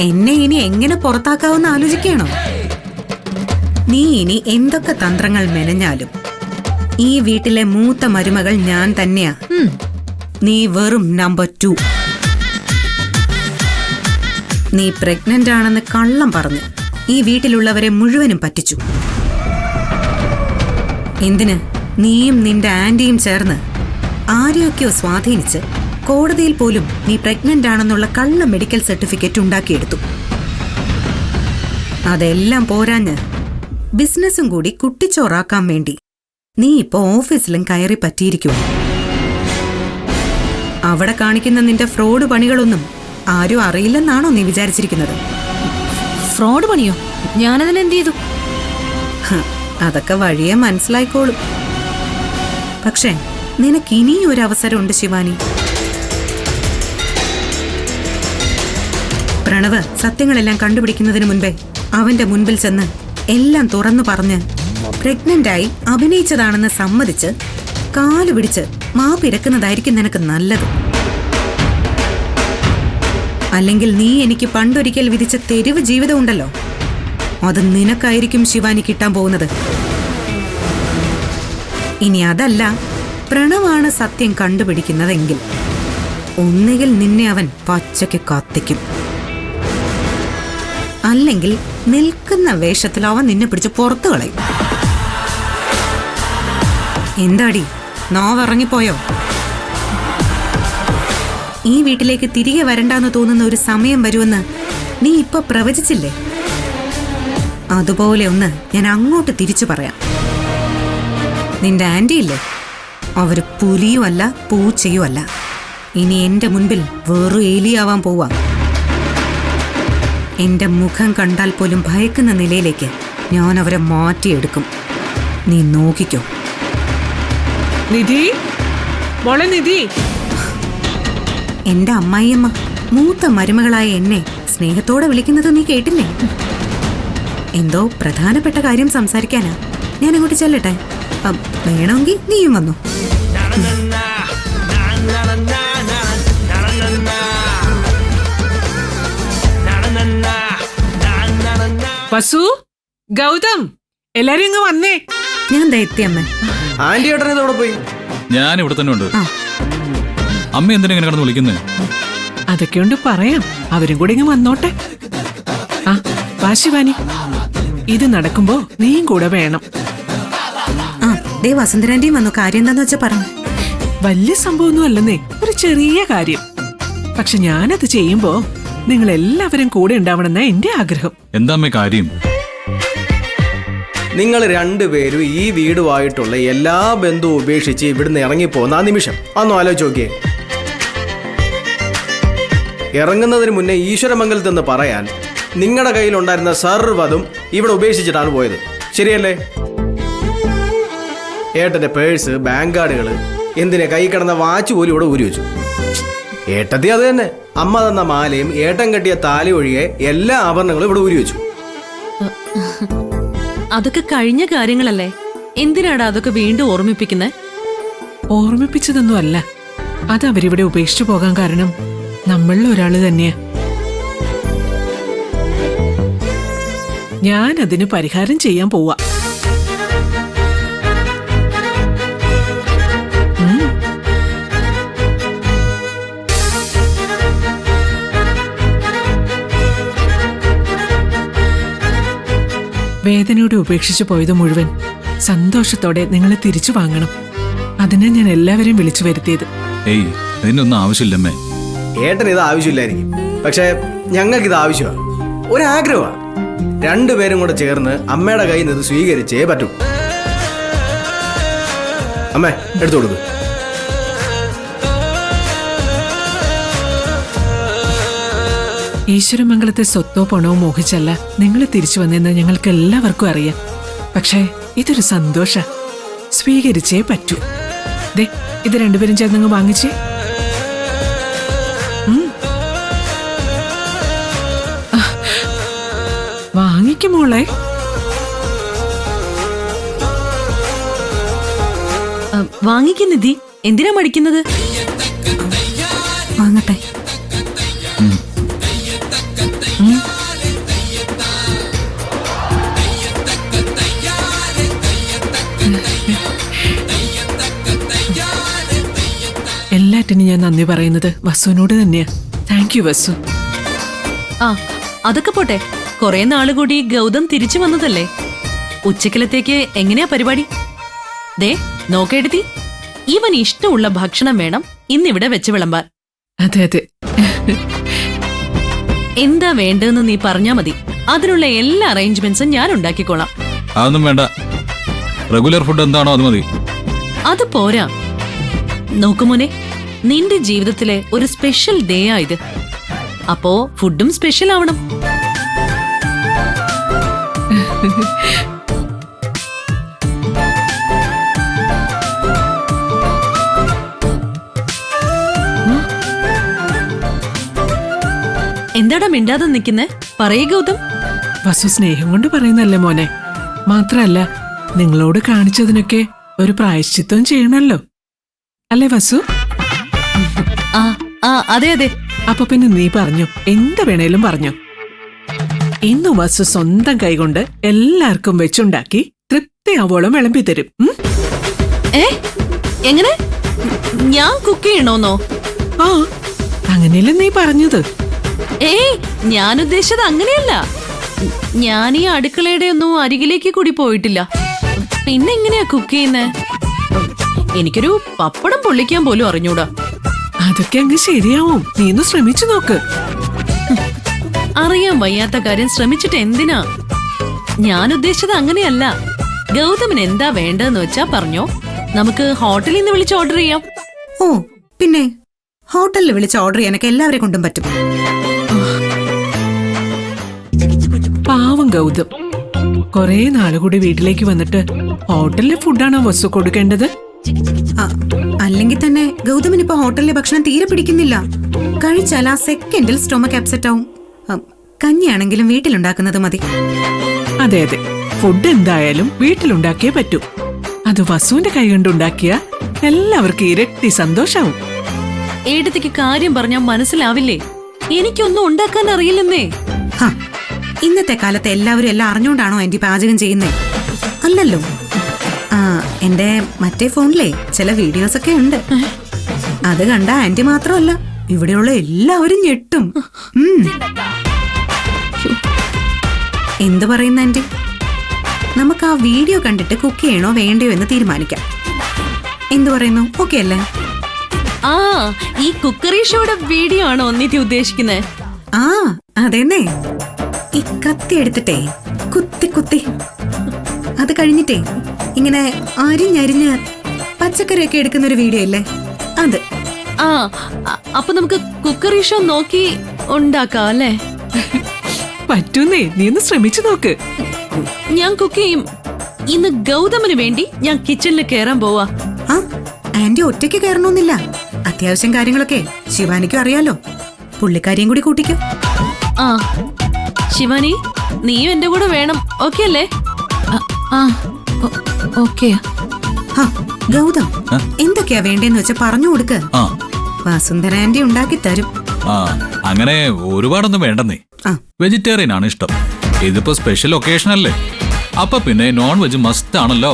എന്നെ ഇനി എങ്ങനെ പുറത്താക്കാവെന്ന് ആലോചിക്കണോ? നീ ഇനി എന്തൊക്കെ തന്ത്രങ്ങൾ മെനഞ്ഞാലും ഈ വീട്ടിലെ മൂത്ത മരുമകൾ ഞാൻ തന്നെയാ. നീ വെറും നമ്പർ 2. നീ പ്രഗ്നന്റ് ആണെന്ന് കള്ളം പറഞ്ഞു ഈ വീട്ടിലുള്ളവരെ മുഴുവനും പറ്റിച്ചു. എന്തിന്? നീയും നിന്റെ ആന്റിയും ചേർന്ന് ആരെയൊക്കെയോ സ്വാധീനിച്ച് കോടതിയിൽ പോലും നീ പ്രഗ്നന്റ് ആണെന്നുള്ള കള്ള മെഡിക്കൽ സർട്ടിഫിക്കറ്റ് ഉണ്ടാക്കിയെടുത്തു. അതെല്ലാം പോരാഞ്ഞ് ബിസിനസ്സും കൂടി കുട്ടിച്ചോറാക്കാൻ വേണ്ടി നീ ഇപ്പോ ഓഫീസിലും കയറി പറ്റിയിരിക്കുമോ? അവിടെ കാണിക്കുന്ന നിന്റെ ഫ്രോഡ് പണികളൊന്നും ആരും അറിയില്ലെന്നാണോ നീ വിചാരിച്ചിരിക്കുന്നത്? ഫ്രോഡ് പണിയോ? ഞാനതിനെന്ത് ചെയ്തു? അതൊക്കെ വഴിയെ മനസ്സിലായിക്കോളും. പക്ഷേ നിനക്കിനിയും ഒരു അവസരമുണ്ട് ശിവാനി. പ്രണവ് സത്യങ്ങളെല്ലാം കണ്ടുപിടിക്കുന്നതിന് മുൻപേ അവന്റെ മുൻപിൽ ചെന്ന് എല്ലാം തുറന്നു പറഞ്ഞ് പ്രഗ്നന്റായി അഭിനയിച്ചതാണെന്ന് സമ്മതിച്ച് കാലു പിടിച്ച് മാപ്പിരക്കുന്നതായിരിക്കും നിനക്ക് നല്ലത്. അല്ലെങ്കിൽ നീ എനിക്ക് പണ്ടൊരിക്കൽ വിധിച്ച തെരുവ് ജീവിതം ഉണ്ടല്ലോ, അത് നിനക്കായിരിക്കും ശിവാനി കിട്ടാൻ പോകുന്നത്. ഇനി അതല്ല, പ്രണവാണ് സത്യം കണ്ടുപിടിക്കുന്നതെങ്കിൽ ഒന്നുകിൽ നിന്നെ അവൻ പച്ചയ്ക്ക് കത്തിക്കും, അല്ലെങ്കിൽ നിൽക്കുന്ന വേഷത്തിൽ അവൻ നിന്നെ പിടിച്ച് പുറത്തു കളയും. എന്താടി, നോവിറങ്ങിപ്പോയോ? ഈ വീട്ടിലേക്ക് തിരികെ വരണ്ടെന്ന് തോന്നുന്ന ഒരു സമയം വരുമെന്ന് നീ ഇപ്പൊ പ്രവചിച്ചില്ലേ? അതുപോലെ ഒന്ന് ഞാൻ അങ്ങോട്ട് തിരിച്ചു പറയാം. നിന്റെ ആന്റി ഇല്ലേ, അവര് പുലിയുമല്ല പൂച്ചയുമല്ല. ഇനി എന്റെ മുൻപിൽ വേറൊരു എലിയാവാൻ പോവാ. എന്റെ മുഖം കണ്ടാൽ പോലും ഭയക്കുന്ന നിലയിലേക്ക് ഞാൻ അവരെ മാറ്റിയെടുക്കും. നീ നോക്കിക്കോ. നിധി, മോളെ നിധി. എന്റെ അമ്മായിയമ്മ മൂത്ത മരുമകളായ എന്നെ സ്നേഹത്തോടെ വിളിക്കുന്നത് നീ കേട്ടില്ലേ? എന്തോ പ്രധാനപ്പെട്ട കാര്യം സംസാരിക്കാനാ. ഞാൻ അങ്ങോട്ട് ചെല്ലട്ടെ? വേണമെങ്കിൽ നീയും വന്നു. വസു, ഗൗതം, എല്ലാരും ഇങ്ങ് വന്നേ. ഞാൻ ദൈത്യമ്മ. ആന്റി ഏട്ടൻ ഇതോടെ പോയി? ഞാൻ ഇവിടെ തന്നെ ഉണ്ട്. അമ്മ എന്തിനാ ഇങ്ങനെ കിടന്ന് വിളിക്കുന്നത്? അതൊക്കെ ഉണ്ട്, പറയാം. അവരും കൂടെ ഇങ്ങ് വന്നോട്ടെ. ആ വാശിവാനി, ഇത് നടക്കുമ്പോ നീയും കൂടെ വേണം. ആ ദേ വസുന്ധരാന്റിയും വന്നു. കാര്യം എന്താന്ന് വെച്ചാ പറഞ്ഞു. വലിയ സംഭവമൊന്നും അല്ലെന്നേ, ഒരു ചെറിയ കാര്യം. പക്ഷെ ഞാനത് ചെയ്യുമ്പോ നിങ്ങൾ എല്ലാവരും കൂടെ ഉണ്ടാവണമെന്ന എന്റെ ആഗ്രഹം. എന്താ അമ്മേ കാര്യം? നിങ്ങൾ രണ്ടുപേരും ഈ വീടുമായിട്ടുള്ള എല്ലാ ബന്ധവും ഉപേക്ഷിച്ച് ഇവിടുന്ന് ഇറങ്ങിപ്പോന്ന ആ നിമിഷം അന്ന് ആലോചിച്ച് നോക്കിയേ. ഇറങ്ങുന്നതിന് മുന്നേ ഈശ്വരമംഗലത്തെന്ന് പറയാൻ നിങ്ങളുടെ കയ്യിലുണ്ടായിരുന്ന സർവ്വതും ഇവിടെ ഉപേക്ഷിച്ചിട്ടാണ് പോയത്, ശരിയല്ലേ? ഏട്ടന്റെ പേഴ്സ്, ബാങ്ക് കാർഡുകൾ, എന്തിനെ കൈ കിടന്ന വാച്ച് പോലും ഇവിടെ ഊരി വെച്ചു. ഏട്ടത്തി അത് തന്നെ. അമ്മ തന്ന മാലയും ഏട്ടൻ കെട്ടിയ താലി ഒഴികെ എല്ലാ ആഭരണങ്ങളും ഇവിടെ ഊരി വെച്ചു. അതൊക്കെ കഴിഞ്ഞ കാര്യങ്ങളല്ലേ, എന്തിനാടാ അതൊക്കെ വീണ്ടും ഓർമ്മിപ്പിക്കുന്നത്? ഓർമ്മിപ്പിച്ചതൊന്നും അല്ല, അത് അവരിവിടെ ഉപേക്ഷിച്ചു പോകാൻ കാരണം നമ്മളിൽ ഒരാള് തന്നെയാ. ഞാൻ അതിന് പരിഹാരം ചെയ്യാൻ പോവാ. വേദനയോടെ ഉപേക്ഷിച്ചു പോയത് മുഴുവൻ സന്തോഷത്തോടെ നിങ്ങൾ തിരിച്ചു വാങ്ങണം. അതിനെ ഞാൻ എല്ലാവരെയും വിളിച്ചു വരുത്തിയത്. ഏയ്, അതിനൊന്നും ആവശ്യമില്ലമ്മേ. ഏട്ടൻ ഇത് ആവശ്യമില്ലായിരിക്കും, പക്ഷെ ഞങ്ങൾക്കിത് ആവശ്യമാണ്. ഒരാഗ്രഹമാണ്. രണ്ടുപേരും കൂടെ ചേർന്ന് അമ്മയുടെ കയ്യിൽ നിന്ന് ഇത് സ്വീകരിച്ചേ പറ്റൂ. അമ്മേ, എടുത്തു കൊടുക്കൂ. ഈശ്വരമംഗലത്തെ സ്വത്തോ പണമോ മോഹിച്ചല്ല നിങ്ങൾ തിരിച്ചു വന്നെന്ന് ഞങ്ങൾക്ക് എല്ലാവർക്കും അറിയാം. പക്ഷേ ഇതൊരു സന്തോഷ, സ്വീകരിച്ചേ പറ്റൂ. ദേ, ഇത് രണ്ടുപേരും ചേർന്നങ്ങ് വാങ്ങിച്ചേ. വാങ്ങിക്കും മോളെ. വാങ്ങിക്കുന്നിധി, എന്തിനാ മടിക്കുന്നത്? വാങ്ങട്ടെ. ആദ്യമായിട്ടാണ് ഞാൻ നന്ദി പറയുന്നത് വസുവിനോട് തന്നെയാ. താങ്ക് യു വസു. ആ അതൊക്കെ പോട്ടെ, കൊറേ നാള് കൂടി ഗൗതം തിരിച്ചു വന്നതല്ലേ. ഉച്ചക്കലത്തേക്ക് എങ്ങനെയാ പരിപാടി? ദേ നോക്കെടുത്തി, ഇവൻ ഇഷ്ടമുള്ള ഭക്ഷണം വേണം ഇന്നിവിടെ വെച്ച് വിളമ്പാൻ. അതെ അതെ. എന്താ വേണ്ടതെന്ന് നീ പറഞ്ഞാ മതി, അതിനുള്ള എല്ലാ അറേഞ്ച്മെന്റ്സും ഞാൻ ഉണ്ടാക്കിക്കോളാം. അതൊന്നും വേണ്ട, റെഗുലർ ഫുഡ് എന്താണോ അത് മതി. അത് പോരാ. നോക്കുമോനെ, നിന്റെ ജീവിതത്തിലെ ഒരു സ്പെഷ്യൽ ഡേ ആയത്, അപ്പോ ഫുഡും സ്പെഷ്യൽ ആവണം. എന്താടാ മിണ്ടാതെ നിൽക്കുന്നേ? പറയേ ഗൗതം. വസു സ്നേഹം കൊണ്ട് പറയുന്നല്ലേ മോനെ. മാത്രല്ല നിങ്ങളോട് കാണിച്ചതിനൊക്കെ ഒരു പ്രായശ്ചിത്വം ചെയ്യണല്ലോ, അല്ലേ വസു? ആ ആ അതെ അതെ. അപ്പൊ പിന്നെ നീ പറഞ്ഞു, എന്ത് വേണേലും പറഞ്ഞു. ഇന്നു വസു സ്വന്തം കൈകൊണ്ട് എല്ലാവർക്കും വെച്ചുണ്ടാക്കി തൃപ്തിയാവോളം വിളമ്പി തരും. ഏ എങ്ങനെ? ഞാൻ കുക്ക് ചെയ്യണോന്നോ? ആ അങ്ങനെയല്ലേ നീ പറഞ്ഞത്. ഏയ്, ഞാൻ ഉദ്ദേശിച്ചത് അങ്ങനെയല്ല. ഞാൻ ഈ അടുക്കളയുടെ ഒന്നും അരികിലേക്ക് കൂടി പോയിട്ടില്ല. പിന്നെ എങ്ങനെയാ കുക്ക് ചെയ്യുന്നേ? എനിക്കൊരു പപ്പടം പൊള്ളിക്കാൻ പോലും അറിഞ്ഞൂടാ. അതൊക്കെ അങ്ങ് ശരിയാവും, നീ ഒന്ന് ശ്രമിച്ചു നോക്ക്. അറിയാൻ വയ്യാത്ത കാര്യം ശ്രമിച്ചിട്ട് എന്തിനാ? ഞാൻ ഉദ്ദേശിച്ചത് അങ്ങനെയല്ല. ഗൗതമിന് എന്താ വേണ്ടതെന്ന് വെച്ചാ പറഞ്ഞോ, നമുക്ക് ഹോട്ടലിൽ നിന്ന് വിളിച്ച് ഓർഡർ ചെയ്യാം. ഓ പിന്നെ ഹോട്ടലിൽ വിളിച്ച് ഓർഡർ ചെയ്യാനൊക്കെ എല്ലാവരെ കൊണ്ടും പറ്റും. പാവം ഗൗതം, കൊറേ നാളുകൂടി വീട്ടിലേക്ക് വന്നിട്ട് ഹോട്ടലിലെ ഫുഡാണോ വസു കൊടുക്കേണ്ടത്? അല്ലെങ്കിൽ തന്നെ ഗൗതമിന് ഇപ്പൊ ഹോട്ടലിലെ ഭക്ഷണം തീരെ പിടിക്കുന്നില്ല. കഴിച്ചാൽ ആ സെക്കൻഡിൽ സ്റ്റൊമക്ക് അപ്സെറ്റ് ആവും. കഞ്ഞിയാണെങ്കിലും വീട്ടിലുണ്ടാക്കുന്നത് മതി. അതെ അതെ, ഫുഡ് എന്തായാലും വീട്ടിലുണ്ടാക്കിയേ പറ്റൂ. അത് വസുവിന്റെ കൈ കൊണ്ടുണ്ടാക്കിയ എല്ലാവർക്കും ഇരട്ടി സന്തോഷാവും. ഏടത്തേക്ക് കാര്യം പറഞ്ഞാൽ മനസ്സിലാവില്ലേ? എനിക്കൊന്നും ഉണ്ടാക്കാൻ അറിയില്ലെന്നേ. ഇന്നത്തെ കാലത്ത് എല്ലാവരും എല്ലാം അറിഞ്ഞുകൊണ്ടാണോ ആന്റി പാചകം ചെയ്യുന്നേ? അല്ലല്ലോ. എന്റെ മറ്റേ ഫോണിലെ ചില വീഡിയോസ് ഒക്കെ ഉണ്ട്. അത് കണ്ട ആന്റി മാത്രമല്ല, ഇവിടെയുള്ള എല്ലാവരും ഞെട്ടും. എന്ത് പറയുന്ന ആന്റി? നമുക്ക് ആ വീഡിയോ കണ്ടിട്ട് കുക്ക് ചെയ്യണോ വേണ്ടയോ എന്ന് തീരുമാനിക്കാം. എന്തു പറയുന്നു? ഓക്കെ അല്ലേ? ആ ഈ കുക്കറി ഷോയുടെ വീഡിയോ ആണോ നിധി ഉദ്ദേശിക്കുന്നേ? ആ അതെന്നെ. ഈ കത്തി എടുത്തിട്ടേ കുത്തി കുത്തി അത് കഴിഞ്ഞിട്ടേ ഇങ്ങനെ അരിഞ്ഞരിഞ്ഞ് പച്ചക്കറിയൊക്കെ എടുക്കുന്ന ഒരു വീഡിയോ ഇല്ലേ, അത്. ആ അപ്പൊ നമുക്ക് കുക്കറി ഷോ നോക്കി ഉണ്ടാക്കാം അല്ലേ? പറ്റൂന്നേ, നീ ഒന്ന് ശ്രമിച്ചു നോക്ക്. ഞാൻ കുക്ക് ചെയ്യും. ഇന്ന് ഗൗതമിന് വേണ്ടി ഞാൻ കിച്ചണിൽ കേറാൻ പോവാ. ആ ആന്റി ഒറ്റയ്ക്ക് കയറണമെന്നില്ല. അത്യാവശ്യം കാര്യങ്ങളൊക്കെ ശിവാനിക്കും അറിയാലോ. പുള്ളിക്കാരിയും കൂടി കൂട്ടിക്കും. ആ ശിവാനി, നീയും എന്റെ കൂടെ വേണം. ഓക്കെ അല്ലേ? ഓക്കെ. ഗൗതം, എന്തൊക്കെയാ വേണ്ടേന്ന് വെച്ചാ പറഞ്ഞു കൊടുക്ക്. വസുന്ധര ആന്റി ഉണ്ടാക്കി തരും. അങ്ങനെ ഒരുപാടൊന്നും വേണ്ടെന്നേ. വെജിറ്റേറിയൻ ആണ് ഇഷ്ടം. ഇതിപ്പോ സ്പെഷ്യൽ ഒക്കേഷൻ അല്ലേ, അപ്പൊ പിന്നെ നോൺ വെജ് മസ്റ്റ് ആണല്ലോ.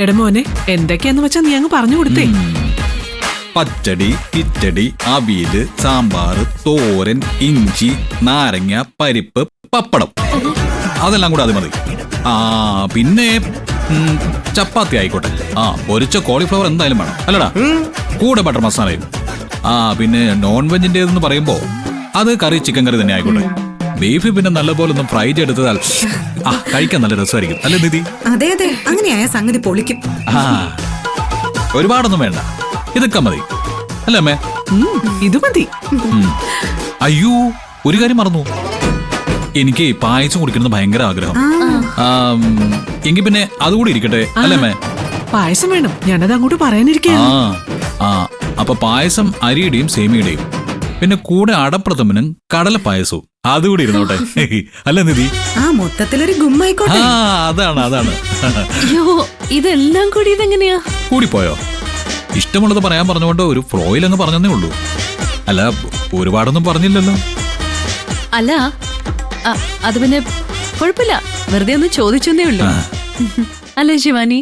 എടാ മോനെ, എന്തൊക്കെയാന്ന് വെച്ചാ നീ അങ്ങ് പറഞ്ഞു കൊടുത്തേ. പച്ചടി, കിച്ചടി, അവിയല്, സാമ്പാർ, തോരൻ, ഇഞ്ചി, നാരങ്ങ, പരിപ്പ്, പപ്പടം, അതെല്ലാം കൂടെ അത് മതി. പിന്നെ ചപ്പാത്തി ആയിക്കോട്ടെ. പൊരിച്ച കോളിഫ്ലവർ എന്തായാലും വേണം, അല്ലടാ? കൂടെ ബട്ടർ മസാലയും. പിന്നെ നോൺ വെജിന്റേതെന്ന് പറയുമ്പോ അത് കറി, ചിക്കൻ കറി തന്നെ ആയിക്കോട്ടെ. ബീഫ് പിന്നെ നല്ലപോലെ ഒന്ന് ഫ്രൈ ചെയ്തെടുത്താൽ കഴിക്കാൻ നല്ല രസമായിരിക്കും, അല്ലേ നിധി? അതെ അതെ, അങ്ങനെയായ സംഗതി പൊളിക്കും. ഒരുപാടൊന്നും വേണ്ട, ഇതൊക്കെ മതി, അല്ലേ അമ്മേ? ഇത് മതി. അയ്യോ, ഒരു കാര്യം മറന്നു. എനിക്ക് പായസം കുടിക്കുന്നത് ഭയങ്കര ആഗ്രഹം. എങ്കിൽ പിന്നെ അതുകൂടി ഇരിക്കട്ടെ, അല്ലേ അമ്മേ? പായസം വേണം, ഞാനത് അങ്ങോട്ട് പറയാനിരിക്കാ. അപ്പൊ പായസം അരിയുടെയും സേമിയുടെയും, പിന്നെ കൂടെ അടപ്രഥമനും കടല പായസവും അതുകൂടി ഇരുന്നോട്ടെ, അല്ലേ നിധി? മൊത്തത്തിലൊരു ഗുമ്മായിക്കോട്ടെ. അതാണ്. അയ്യോ, ഇതെല്ലാം കൂടി ഇതെങ്ങനെയാ? കൂടിപ്പോയോ? ഇഷ്ടമുള്ളത് പറയാൻ പറഞ്ഞുകൊണ്ട് ഒരു ഫ്ലോയിൽ അങ്ങ് പറഞ്ഞതേ ഉള്ളൂ. അല്ല, ഒരുപാടൊന്നും പറഞ്ഞില്ലല്ലോ. അല്ല, അത് പിന്നെ കുഴപ്പമില്ല, വെറുതെ ഒന്ന് ചോദിച്ചെന്നേ ഉള്ളൂ, അല്ലേ ശിവാനി?